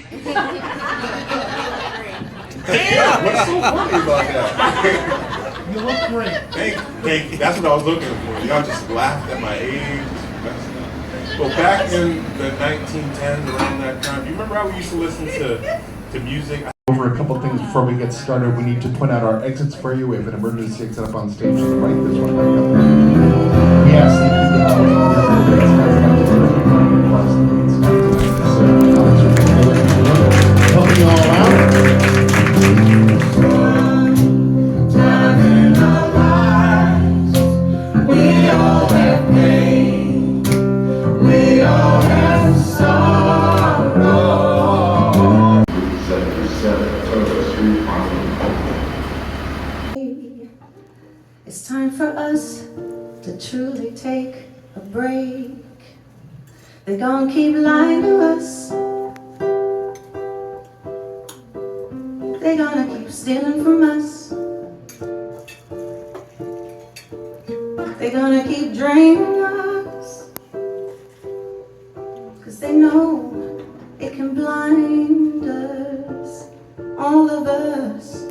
Damn, what's so funny about that? You look great. Thank you. That's what I was looking for. Y'all just laughed at my age. Well, back in the 1910s, around that time, do you remember how we used to listen to music? Over a couple things before we get started. We need to point out our exits for you. We have an emergency exit up on stage to the right. There's one right up there. We ask that you get out of here. Helping you all out. Time in our lives, we all have pain, we all have sorrow. It's time for us to truly take a break. They're gonna keep lying to us. They're gonna keep stealing from us. They're gonna keep draining us. 'Cause they know it can blind us, all of us.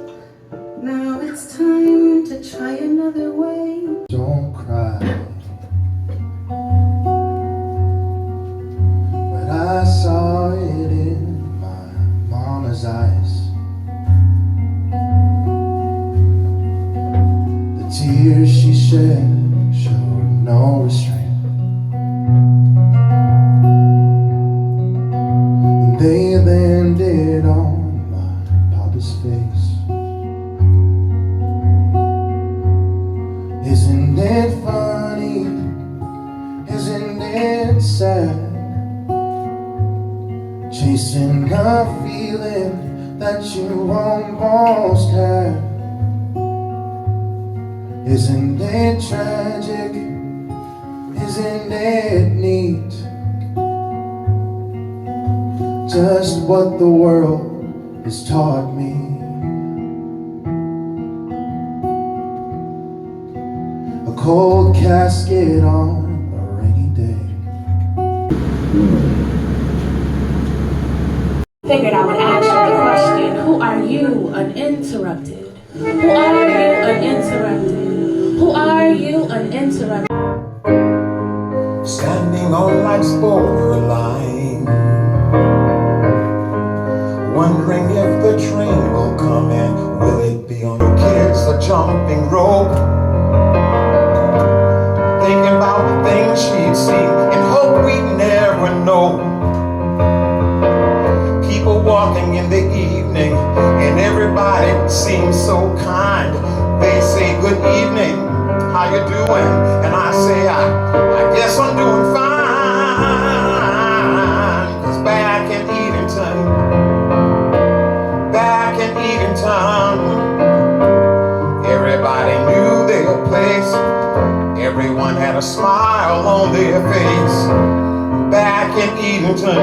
Now it's time to try another way. Don't cry. But I saw it in my mama's eyes. The tears she shed showed no restraint. And they landed on my papa's face. Isn't it funny? Isn't it sad? Chasing a feeling that you almost had. Isn't it tragic? Isn't it neat? Just what the world has taught me. A cold casket on a rainy day. Figured I would ask you the question, who are you uninterrupted? Who are you uninterrupted? Who are you uninterrupted? Standing on life's borderline, wondering if the train will come and will it be on your kids a jumping rope? Thinking about the things she'd seen and hope we'd never know. People walking in the evening and everybody seems so kind. They say good evening, how you doing? And I say I guess I'm doing fine. 'Cause back in Edenton, everybody knew their place. Everyone had a smile on their face. Back in Edenton,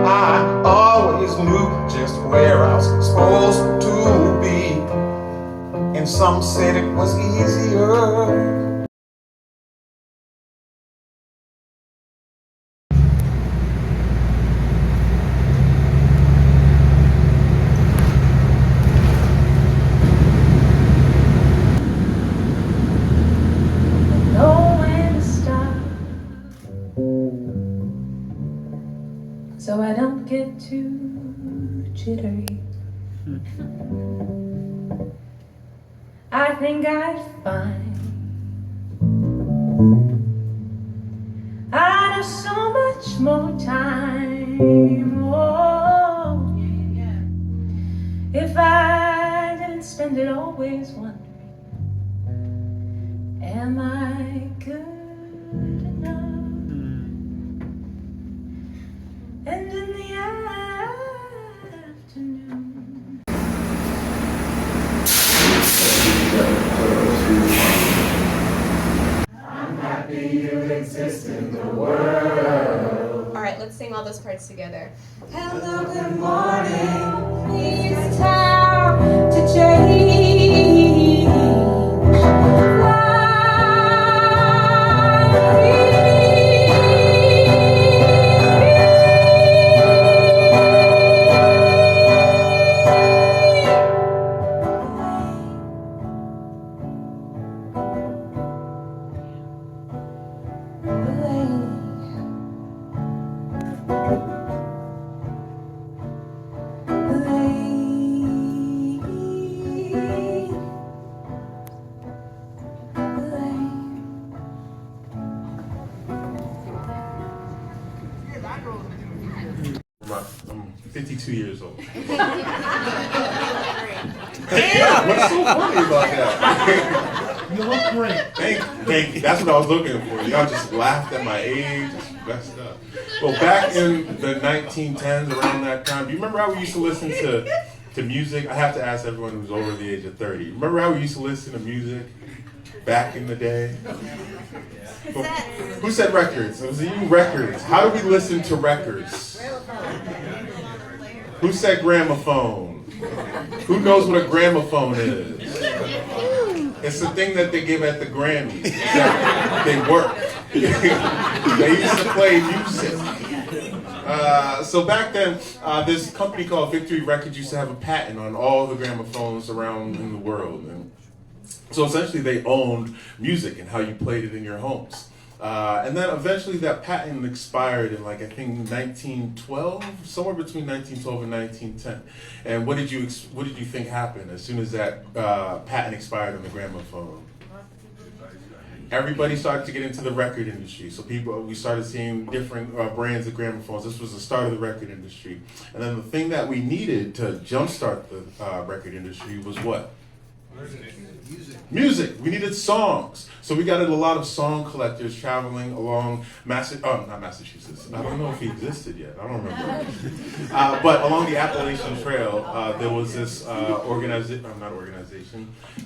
I always knew just where I was supposed to be. And some said it was easier. So I don't get too jittery. I think I'd find I'd have so much more time. Oh, yeah. If I didn't spend it always wondering, am I good enough? And in the afternoon, I'm happy you exist in the world. All right, let's sing all those parts together. Hello, good morning. It's time to change. I'm 52 years old. Damn, what's so funny about that? You look great. Thank you. That's what I was looking for. Y'all just laughed at my age, just messed up. Well, back in the 1910s, around that time, do you remember how we used to listen to music? I have to ask everyone who's over the age of 30. Remember how we used to listen to music back in the day? Well, who said records? It was you, records. How do we listen to records? Who said gramophone? Who knows what a gramophone is? It's the thing that they give at the Grammys. They work. They used to play music. So back then, this company called Victory Records used to have a patent on all the gramophones around in the world. And so essentially they owned music and how you played it in your homes. And then eventually that patent expired in, like, I think 1912, somewhere between 1912 and 1910. And what did you think happened as soon as that patent expired on the gramophone? Everybody started to get into the record industry. So we started seeing different brands of gramophones. This was the start of the record industry. And then the thing that we needed to jumpstart the record industry was what? Music. We needed songs. So we got a lot of song collectors traveling along not Massachusetts. I don't know if he existed yet. I don't remember. But along the Appalachian Trail, there was this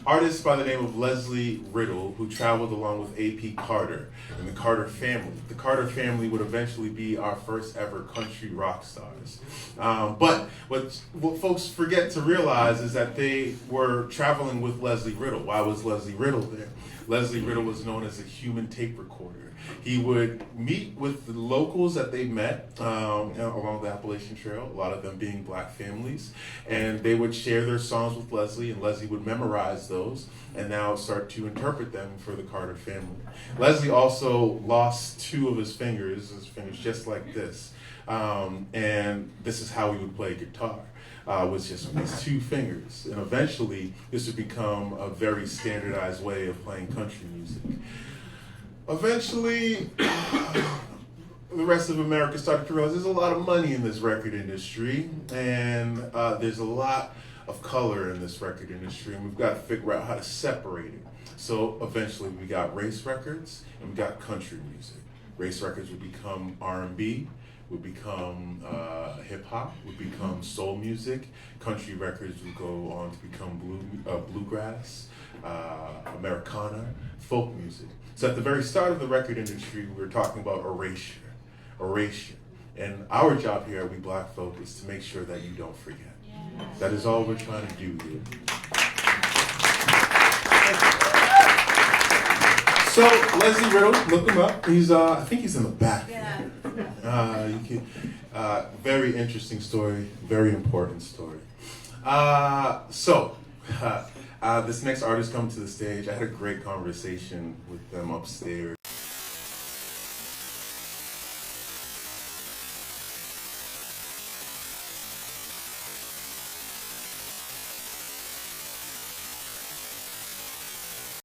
artist by the name of Leslie Riddle, who traveled along with A.P. Carter and the Carter family. The Carter family would eventually be our first ever country rock stars. But what folks forget to realize is that they were traveling with Leslie Riddle. Why was Leslie Riddle there? Leslie Riddle was known as a human tape recorder. He would meet with the locals that they met along the Appalachian Trail, a lot of them being black families, and they would share their songs with Leslie, and Leslie would memorize those and now start to interpret them for the Carter family. Leslie also lost two of his fingers just like this, and this is how he would play guitar. Was just these two fingers. And eventually, this would become a very standardized way of playing country music. Eventually, the rest of America started to realize there's a lot of money in this record industry, and there's a lot of color in this record industry, and we've got to figure out how to separate it. So eventually, we got race records, and we got country music. Race records would become R&B, would become hip-hop, would become soul music. Country records would go on to become bluegrass, Americana, folk music. So at the very start of the record industry, we were talking about erasure. And our job here at We Black Folk is to make sure that you don't forget. Yes. That is all we're trying to do here. So Leslie Riddle, look him up. He's I think he's in the back. Yeah. Very interesting story, very important story. This next artist coming to the stage, I had a great conversation with them upstairs.